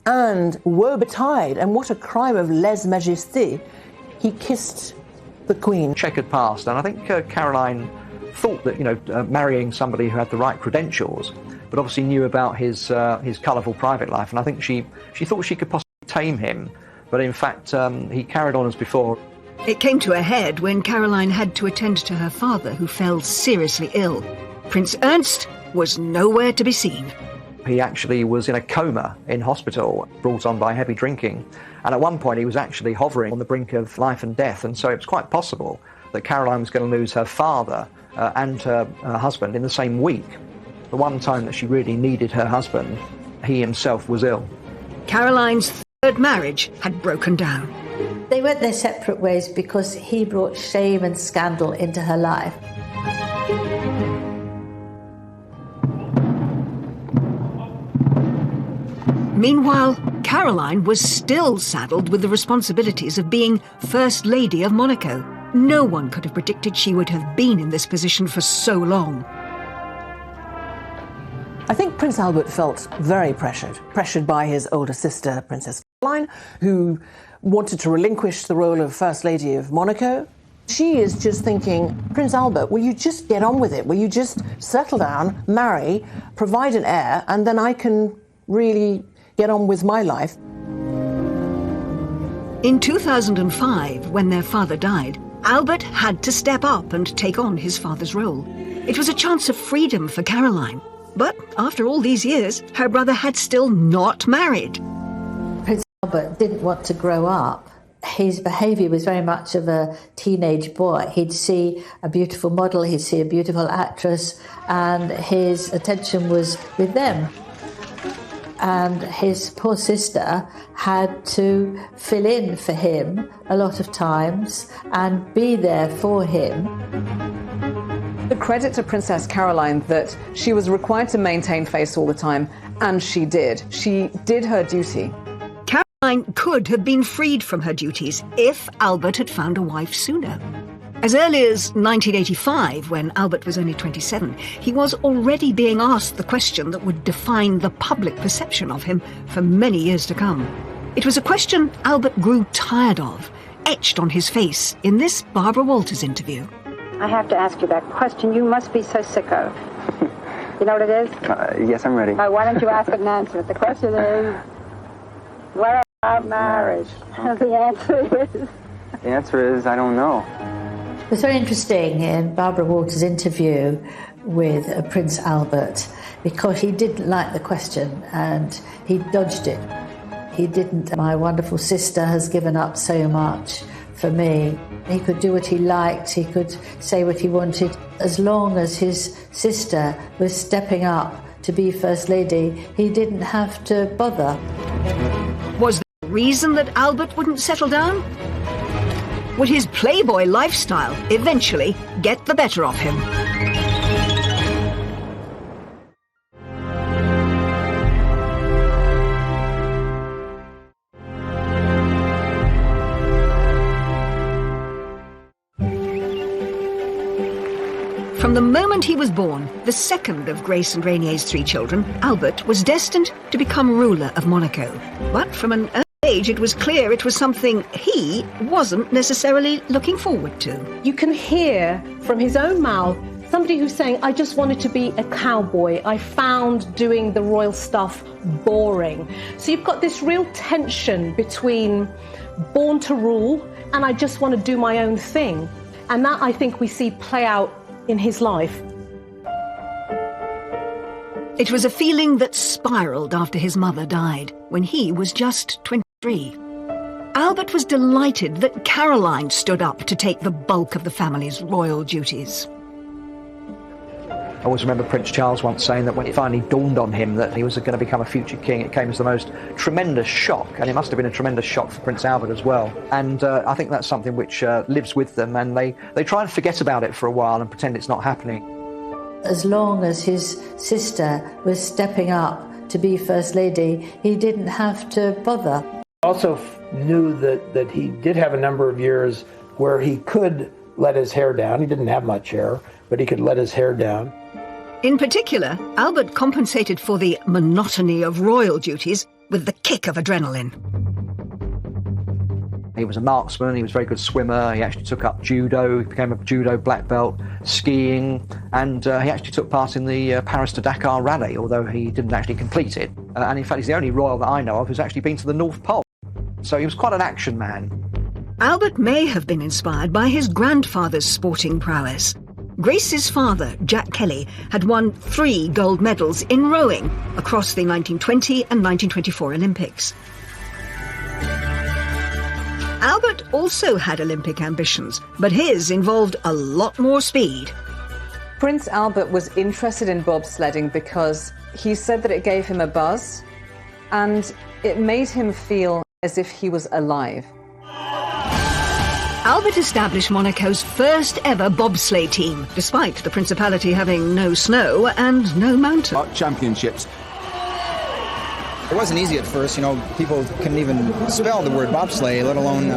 K: and woe betide, and what a crime of lèse-majesté, he kissed the Queen.
H: Checkered past, and I think Caroline thought that, marrying somebody who had the right credentials, but obviously knew about his colourful private life, and I think she thought she could possibly tame him, but in fact he carried on as before.
A: It came to a head when Caroline had to attend to her father, who fell seriously ill. Prince Ernst was nowhere to be seen.
H: He actually was in a coma in hospital, brought on by heavy drinking, and at one point he was actually hovering on the brink of life and death, and so it was quite possible that Caroline was going to lose her father and her husband in the same week. The one time that she really needed her husband, he himself was ill.
A: Caroline's third marriage had broken down.
I: They went their separate ways because he brought shame and scandal into her life.
A: Meanwhile, Caroline was still saddled with the responsibilities of being First Lady of Monaco. No one could have predicted she would have been in this position for so long.
K: I think Prince Albert felt very pressured by his older sister, Princess Caroline, who wanted to relinquish the role of First Lady of Monaco. She is just thinking, Prince Albert, will you just get on with it? Will you just settle down, marry, provide an heir, and then I can really get on with my life?
A: In 2005, when their father died, Albert had to step up and take on his father's role. It was a chance of freedom for Caroline. But after all these years, her brother had still not married.
I: Prince Albert didn't want to grow up. His behaviour was very much of a teenage boy. He'd see a beautiful model, he'd see a beautiful actress, and his attention was with them. And his poor sister had to fill in for him a lot of times and be there for him.
E: The credit to Princess Caroline that she was required to maintain face all the time, and she did. She did her duty.
A: Caroline could have been freed from her duties if Albert had found a wife sooner. As early as 1985, when Albert was only 27, he was already being asked the question that would define the public perception of him for many years to come. It was a question Albert grew tired of, etched on his face in this Barbara Walters interview.
R: I have to ask you that question you must be so sick of. You know what it is?
S: Yes, I'm ready.
R: Why don't you ask it and answer it? The question is, what about marriage? The
S: answer is, I don't know.
I: It was very interesting in Barbara Walters' interview with Prince Albert because he didn't like the question and he dodged it. He didn't. My wonderful sister has given up so much for me. He could do what he liked, he could say what he wanted. As long as his sister was stepping up to be First Lady, he didn't have to bother.
A: Was there a reason that Albert wouldn't settle down? Would his playboy lifestyle eventually get the better of him? From the moment he was born, the second of Grace and Rainier's three children, Albert was destined to become ruler of Monaco. But from an early age, it was clear it was something he wasn't necessarily looking forward to.
G: You can hear from his own mouth Somebody who's saying, I just wanted to be a cowboy. I found doing the royal stuff boring. So you've got this real tension between born to rule and I just want to do my own thing. And that, I think, we see play out in his life.
A: It was a feeling that spiraled after his mother died, when he was just 23. Albert was delighted that Caroline stood up to take the bulk of the family's royal duties.
H: I always remember Prince Charles once saying that when it finally dawned on him that he was going to become a future king, it came as the most tremendous shock, and it must have been a tremendous shock for Prince Albert as well. And I think that's something which lives with them, and they try and forget about it for a while and pretend it's not happening.
I: As long as his sister was stepping up to be First Lady, he didn't have to bother.
F: Also knew that he did have a number of years where he could let his hair down. He didn't have much hair, but he could let his hair down.
A: In particular, Albert compensated for the monotony of royal duties with the kick of adrenaline.
H: He was a marksman, he was a very good swimmer, he actually took up judo, he became a judo black belt, skiing, and he actually took part in the Paris to Dakar rally, although he didn't actually complete it. And in fact, he's the only royal that I know of who's actually been to the North Pole. So he was quite an action man.
A: Albert may have been inspired by his grandfather's sporting prowess. Grace's father, Jack Kelly, had won 3 gold medals in rowing across the 1920 and 1924 Olympics. Albert also had Olympic ambitions, but his involved a lot more speed.
E: Prince Albert was interested in bobsledding because he said that it gave him a buzz and it made him feel as if he was alive.
A: Albert established Monaco's first ever bobsleigh team, despite the Principality having no snow and no mountain.
T: Championships. It wasn't easy at first, you know, people couldn't even spell the word bobsleigh, let alone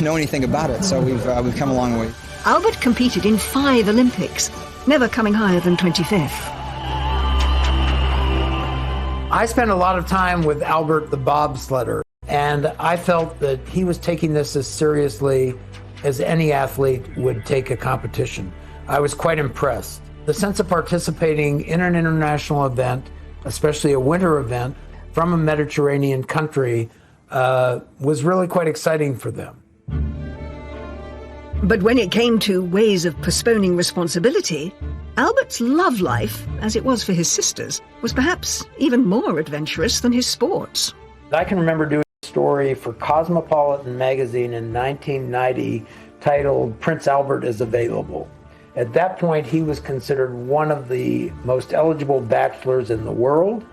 T: know anything about it, so we've come a long way.
A: Albert competed in 5 Olympics, never coming higher than 25th.
F: I spent a lot of time with Albert the bobsledder, and I felt that he was taking this as seriously as any athlete would take a competition. I was quite impressed. The sense of participating in an international event, especially a winter event, from a Mediterranean country, was really quite exciting for them.
A: But when it came to ways of postponing responsibility, Albert's love life, as it was for his sisters, was perhaps even more adventurous than his sports.
F: I can remember doing a story for Cosmopolitan magazine in 1990 titled Prince Albert is Available. At that point, he was considered one of the most eligible bachelors in the world.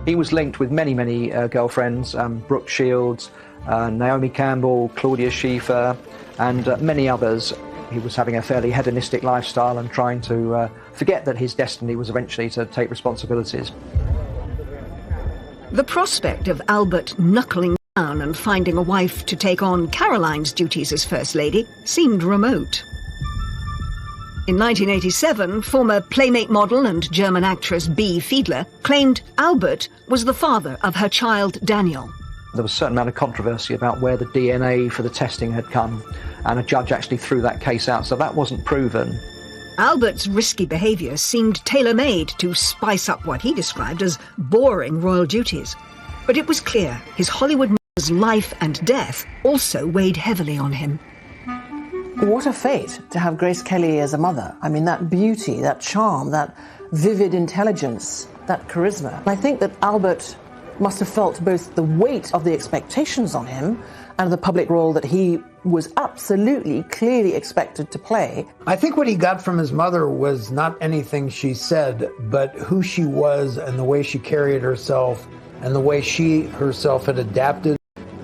H: He was linked with many, many girlfriends, Brooke Shields, Naomi Campbell, Claudia Schiffer, and many others. He was having a fairly hedonistic lifestyle and trying to forget that his destiny was eventually to take responsibilities.
A: The prospect of Albert knuckling down and finding a wife to take on Caroline's duties as First Lady seemed remote. In 1987, former Playmate model and German actress Bea Fiedler claimed Albert was the father of her child Daniel.
H: There was a certain amount of controversy about where the DNA for the testing had come, and a judge actually threw that case out, so that wasn't proven.
A: Albert's risky behaviour seemed tailor-made to spice up what he described as boring royal duties. But it was clear his Hollywood mother's life and death also weighed heavily on him.
K: What a fate to have Grace Kelly as a mother. I mean, that beauty, that charm, that vivid intelligence, that charisma. I think that Albert must have felt both the weight of the expectations on him and the public role that he was absolutely, clearly expected to play.
F: I think what he got from his mother was not anything she said, but who she was and the way she carried herself and the way she herself had adapted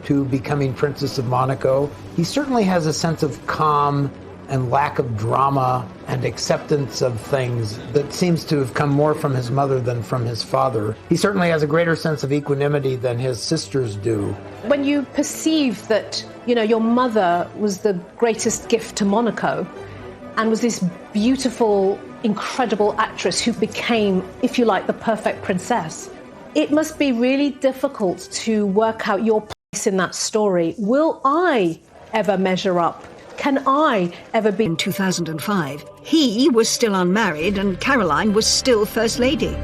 F: to becoming Princess of Monaco. He certainly has a sense of calm and lack of drama and acceptance of things that seems to have come more from his mother than from his father. He certainly has a greater sense of equanimity than his sisters do.
G: When you perceive that, you know, your mother was the greatest gift to Monaco and was this beautiful, incredible actress who became, if you like, the perfect princess, it must be really difficult to work out your place in that story. Will I ever measure up? can I ever be?
A: In 2005, he was still unmarried and Caroline was still First Lady.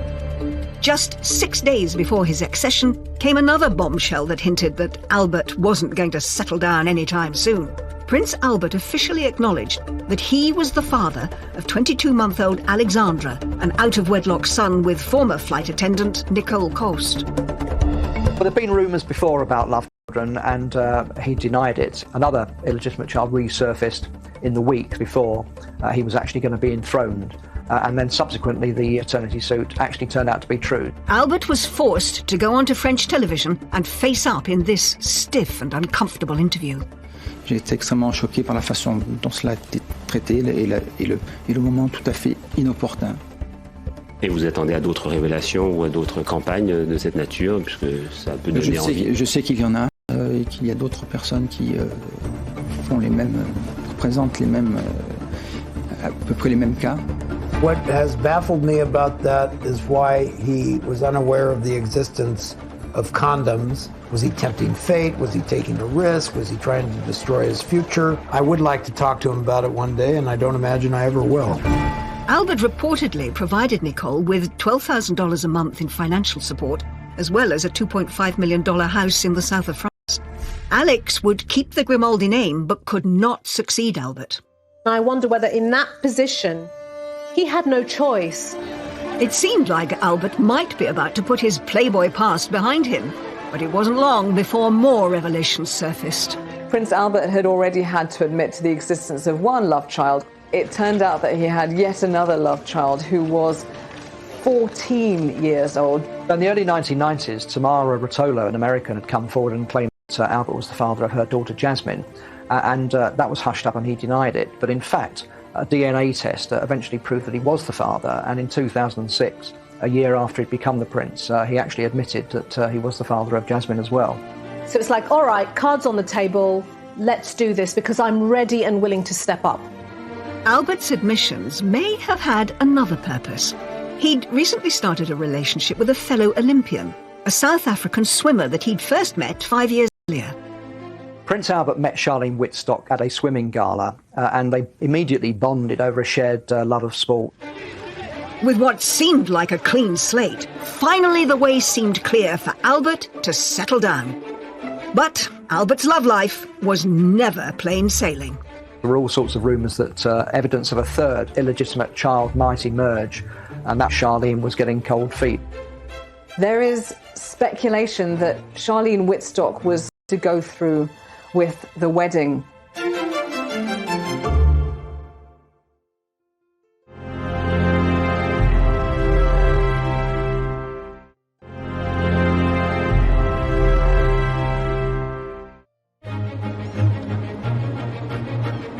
A: Just 6 days before his accession came another bombshell that hinted that Albert wasn't going to settle down anytime soon. Prince Albert officially acknowledged that he was the father of 22-month-old Alexandra, an out-of-wedlock son with former flight attendant Nicole Cost.
H: Well, there have been rumours before about love children, and he denied it. Another illegitimate child resurfaced in the week before he was actually going to be enthroned. And then subsequently the paternity suit actually turned out to be true.
A: Albert was forced to go onto French television and face up in this stiff and uncomfortable interview.
U: J'ai été extrêmement choqué par la façon dont cela a été traité et le moment tout à fait inopportun.
B: Et vous attendez à d'autres révélations ou à d'autres campagnes de cette nature, puisque ça peut donner envie?
U: Je sais qu'il y en a et qu'il y a d'autres personnes qui font les mêmes, présentent les mêmes, à peu près les mêmes cas.
F: What has baffled me about that is why he was unaware of the existence of condoms. Was he tempting fate? Was he taking a risk? Was he trying to destroy his future? I would like to talk to him about it one day, and I don't imagine I ever will.
A: Albert reportedly provided Nicole with $12,000 a month in financial support, as well as a $2.5 million house in the south of France. Alex would keep the Grimaldi name, but could not succeed Albert.
G: I wonder whether in that position, he had no choice.
A: It seemed like Albert might be about to put his Playboy past behind him, but it wasn't long before more revelations surfaced.
E: Prince Albert had already had to admit to the existence of one love child. It turned out that he had yet another love child who was 14 years old.
H: In the early 1990s, Tamara Rotolo, an American, had come forward and claimed that Albert was the father of her daughter Jasmine, and that was hushed up and he denied it. But in fact, a DNA test eventually proved that he was the father, and in 2006, a year after he'd become the prince, he actually admitted that he was the father of Jasmine as well.
G: So it's like, all right, cards on the table, let's do this because I'm ready and willing to step up.
A: Albert's admissions may have had another purpose. He'd recently started a relationship with a fellow Olympian, a South African swimmer that he'd first met 5 years earlier.
H: Prince Albert met Charlene Wittstock at a swimming gala, and they immediately bonded over a shared love of sport.
A: With what seemed like a clean slate, finally the way seemed clear for Albert to settle down. But Albert's love life was never plain sailing.
H: There were all sorts of rumours that evidence of a third illegitimate child might emerge, and that Charlene was getting cold feet.
E: There is speculation that Charlene Wittstock was to go through with the wedding.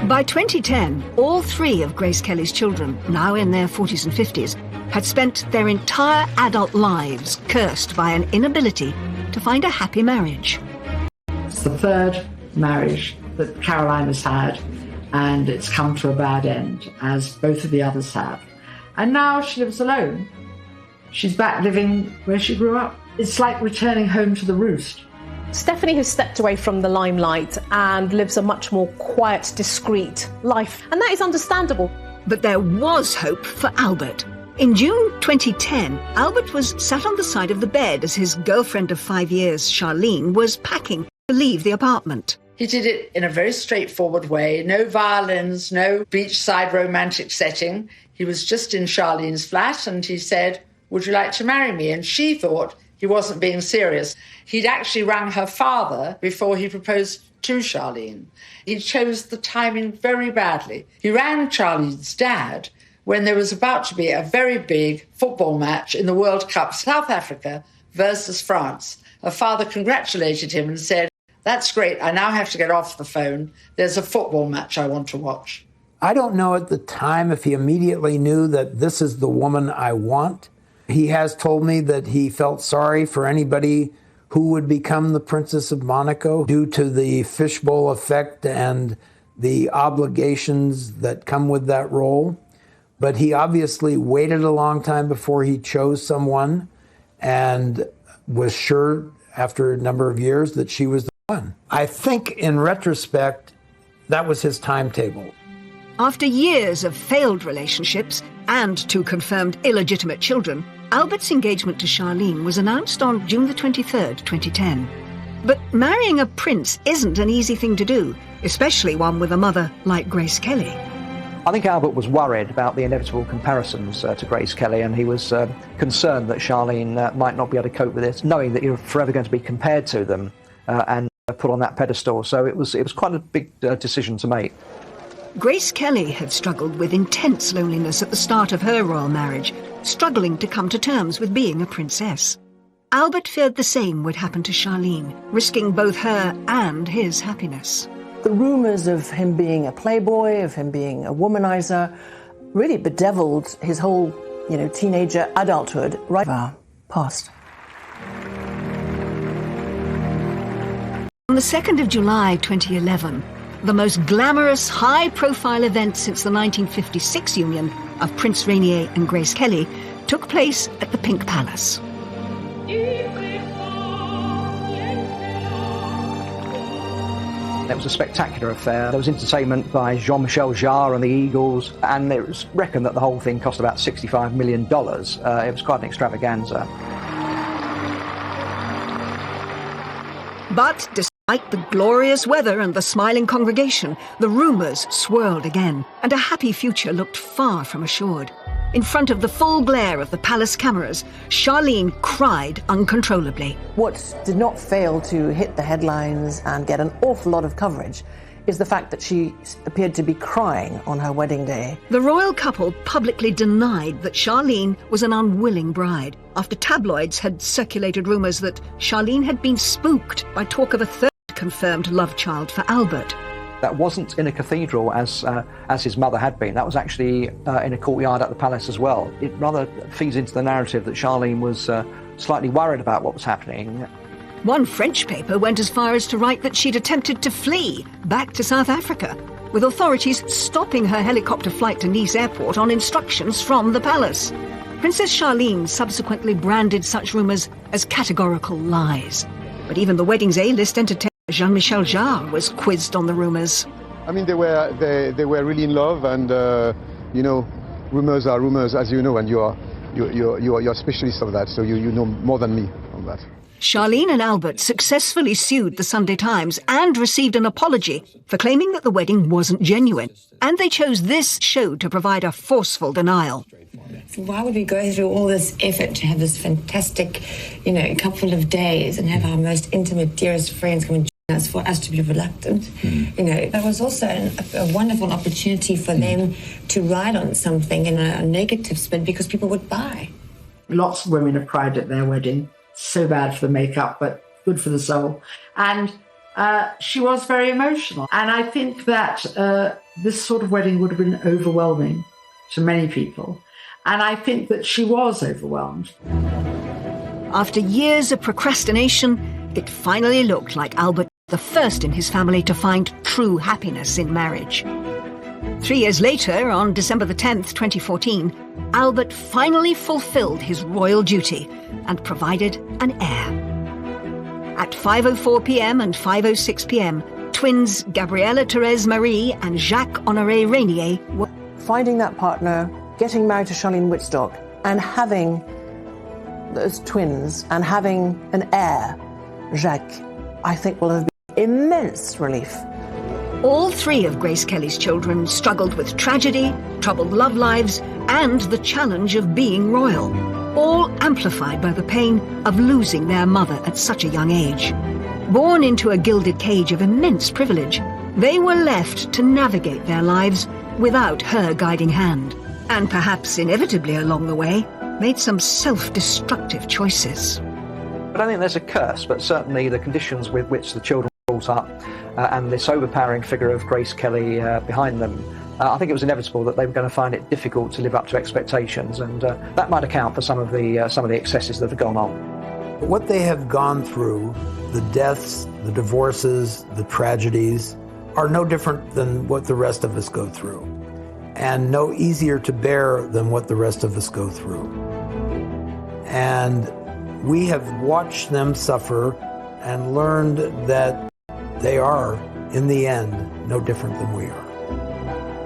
A: By 2010, all three of Grace Kelly's children, now in their 40s and 50s, had spent their entire adult lives cursed by an inability to find a happy marriage.
D: It's the third marriage that Caroline has had, and it's come to a bad end, as both of the others have. And now she lives alone. She's back living where she grew up. It's like returning home to the roost.
G: Stephanie has stepped away from the limelight and lives a much more quiet, discreet life, and that is understandable.
A: But there was hope for Albert. In June 2010, Albert was sat on the side of the bed as his girlfriend of 5 years, Charlene, was packing to leave the apartment.
D: He did it in a very straightforward way. No violins, no beachside romantic setting. He was just in Charlene's flat and he said, "Would you like to marry me?" And she thought he wasn't being serious. He'd actually rang her father before he proposed to Charlene. He chose the timing very badly. He rang Charlene's dad when there was about to be a very big football match in the World Cup, South Africa versus France. Her father congratulated him and said, "That's great, I now have to get off the phone. There's a football match I want to watch."
F: I don't know at the time if he immediately knew that this is the woman I want. He has told me that he felt sorry for anybody who would become the Princess of Monaco due to the fishbowl effect and the obligations that come with that role. But he obviously waited a long time before he chose someone and was sure after a number of years that she was the one. I think in retrospect, That was his timetable.
A: After years of failed relationships and 2 confirmed illegitimate children, Albert's engagement to Charlene was announced on June the 23rd, 2010. But marrying a prince isn't an easy thing to do, especially one with a mother like Grace Kelly.
H: I think Albert was worried about the inevitable comparisons to Grace Kelly, and he was concerned that Charlene might not be able to cope with this, knowing that you're forever going to be compared to them and put on that pedestal. So it was quite a big decision to make.
A: Grace Kelly had struggled with intense loneliness at the start of her royal marriage, struggling to come to terms with being a princess. Albert feared the same would happen to Charlene, risking both her and his happiness.
K: The rumours of him being a playboy, of him being a womanizer, really bedeviled his whole, teenager adulthood right past.
A: On the 2nd of July 2011, the most glamorous, high-profile event since the 1956 union of Prince Rainier and Grace Kelly took place at the Pink Palace.
H: It was a spectacular affair. There was entertainment by Jean-Michel Jarre and the Eagles, and it was reckoned that the whole thing cost about $65 million. It was quite an extravaganza.
A: But despite the glorious weather and the smiling congregation, the rumours swirled again, and a happy future looked far from assured. In front of the full glare of the palace cameras, Charlene cried uncontrollably.
K: What did not fail to hit the headlines and get an awful lot of coverage is the fact that she appeared to be crying on her wedding day.
A: The royal couple publicly denied that Charlene was an unwilling bride, after tabloids had circulated rumours that Charlene had been spooked by talk of a third confirmed love child for Albert.
H: That wasn't in a cathedral as his mother had been. That was actually in a courtyard at the palace as well. It rather feeds into the narrative that Charlene was slightly worried about what was happening.
A: One French paper went as far as to write that she'd attempted to flee back to South Africa, with authorities stopping her helicopter flight to Nice airport on instructions from the palace. Princess Charlene subsequently branded such rumours as categorical lies. But even the wedding's A-list entertainer Jean-Michel Jarre was quizzed on the rumours.
J: I mean, they were really in love, and rumours are rumours, as you know, and you're a specialist of that, so you know more than me on that.
A: Charlene and Albert successfully sued the Sunday Times and received an apology for claiming that the wedding wasn't genuine, and they chose this show to provide a forceful denial.
V: So why would we go through all this effort to have this fantastic, couple of days and have our most intimate, dearest friends come and join us for us to be reluctant? That was also a wonderful opportunity for them to ride on something in a negative spin because people would buy.
D: Lots of women have cried at their wedding. So bad for the makeup, but good for the soul. And she was very emotional. And I think that this sort of wedding would have been overwhelming to many people. And I think that she was overwhelmed.
A: After years of procrastination, it finally looked like Albert was the first in his family to find true happiness in marriage. 3 years later, on December the 10th, 2014, Albert finally fulfilled his royal duty and provided an heir. At 5:04 p.m. and 5:06 p.m, twins Gabriella Thérèse Marie and Jacques Honoré Rainier were...
K: Finding that partner, getting married to Charlene Wittstock, and having those twins, and having an heir, Jacques, I think will have been immense relief.
A: All 3 of Grace Kelly's children struggled with tragedy, troubled love lives, and the challenge of being royal, all amplified by the pain of losing their mother at such a young age. Born into a gilded cage of immense privilege, they were left to navigate their lives without her guiding hand, and perhaps inevitably along the way, made some self-destructive choices.
H: I don't think there's a curse, but certainly the conditions with which the children were brought up and this overpowering figure of Grace Kelly behind them, I think it was inevitable that they were going to find it difficult to live up to expectations, and that might account for some of the excesses that have gone on.
F: What they have gone through, the deaths, the divorces, the tragedies, are no different than what the rest of us go through, and no easier to bear than what the rest of us go through. And we have watched them suffer and learned that they are in the end, no different than we are.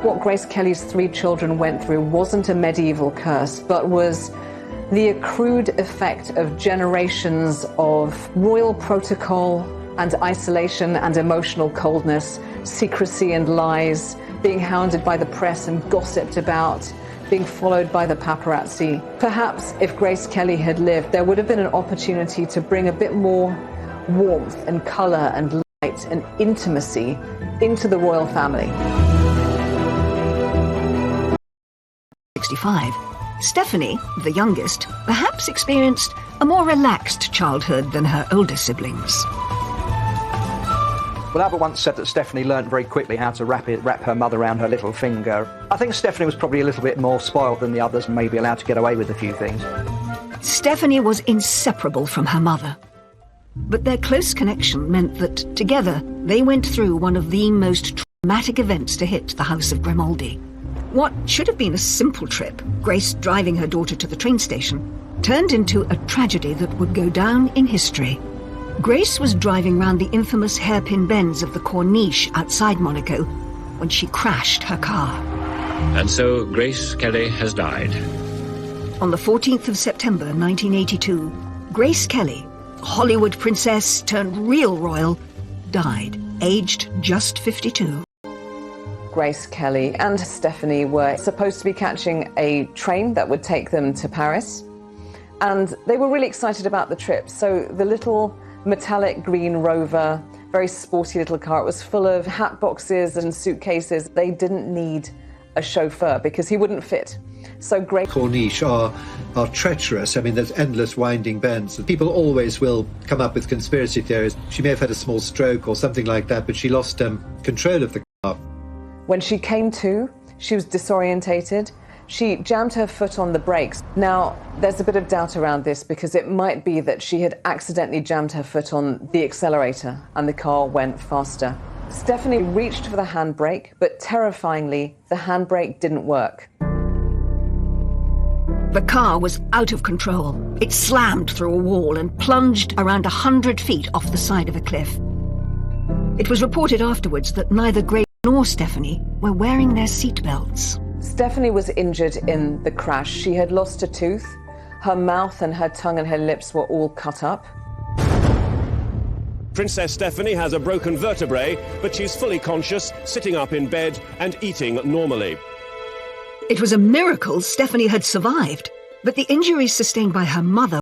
E: What Grace Kelly's 3 children went through wasn't a medieval curse, but was the accrued effect of generations of royal protocol and isolation and emotional coldness, secrecy and lies, being hounded by the press and gossiped about, being followed by the paparazzi. Perhaps if Grace Kelly had lived, there would have been an opportunity to bring a bit more warmth and colour and light and intimacy into the royal family.
A: 65. Stephanie, the youngest, perhaps experienced a more relaxed childhood than her older siblings.
H: Well, Albert once said that Stephanie learnt very quickly how to wrap her mother around her little finger. I think Stephanie was probably a little bit more spoiled than the others and maybe allowed to get away with a few things.
A: Stephanie was inseparable from her mother. But their close connection meant that, together, they went through one of the most traumatic events to hit the House of Grimaldi. What should have been a simple trip, Grace driving her daughter to the train station, turned into a tragedy that would go down in history. Grace was driving round the infamous hairpin bends of the Corniche outside Monaco when she crashed her car.
C: And so Grace Kelly has died.
A: On the 14th of September 1982, Grace Kelly, Hollywood princess turned real royal, died, aged just 52.
E: Grace Kelly and Stephanie were supposed to be catching a train that would take them to Paris, and they were really excited about the trip. So the little metallic green Rover, very sporty little car, it was full of hat boxes and suitcases. They didn't need a chauffeur because he wouldn't fit. So Grace
M: Corniche are treacherous. I mean, there's endless winding bends. People always will come up with conspiracy theories. She may have had a small stroke or something like that, but she lost control of the car.
E: When she came to, she was disorientated. She jammed her foot on the brakes. Now, there's a bit of doubt around this because it might be that she had accidentally jammed her foot on the accelerator and the car went faster. Stephanie reached for the handbrake, but terrifyingly, the handbrake didn't work.
A: The car was out of control. It slammed through a wall and plunged around 100 feet off the side of a cliff. It was reported afterwards that neither Grace nor Stephanie were wearing their seatbelts.
E: Stephanie was injured in the crash. She had lost a tooth. Her mouth and her tongue and her lips were all cut up.
W: Princess Stephanie has a broken vertebrae, but she's fully conscious, sitting up in bed and eating normally.
A: It was a miracle Stephanie had survived, but the injuries sustained by her mother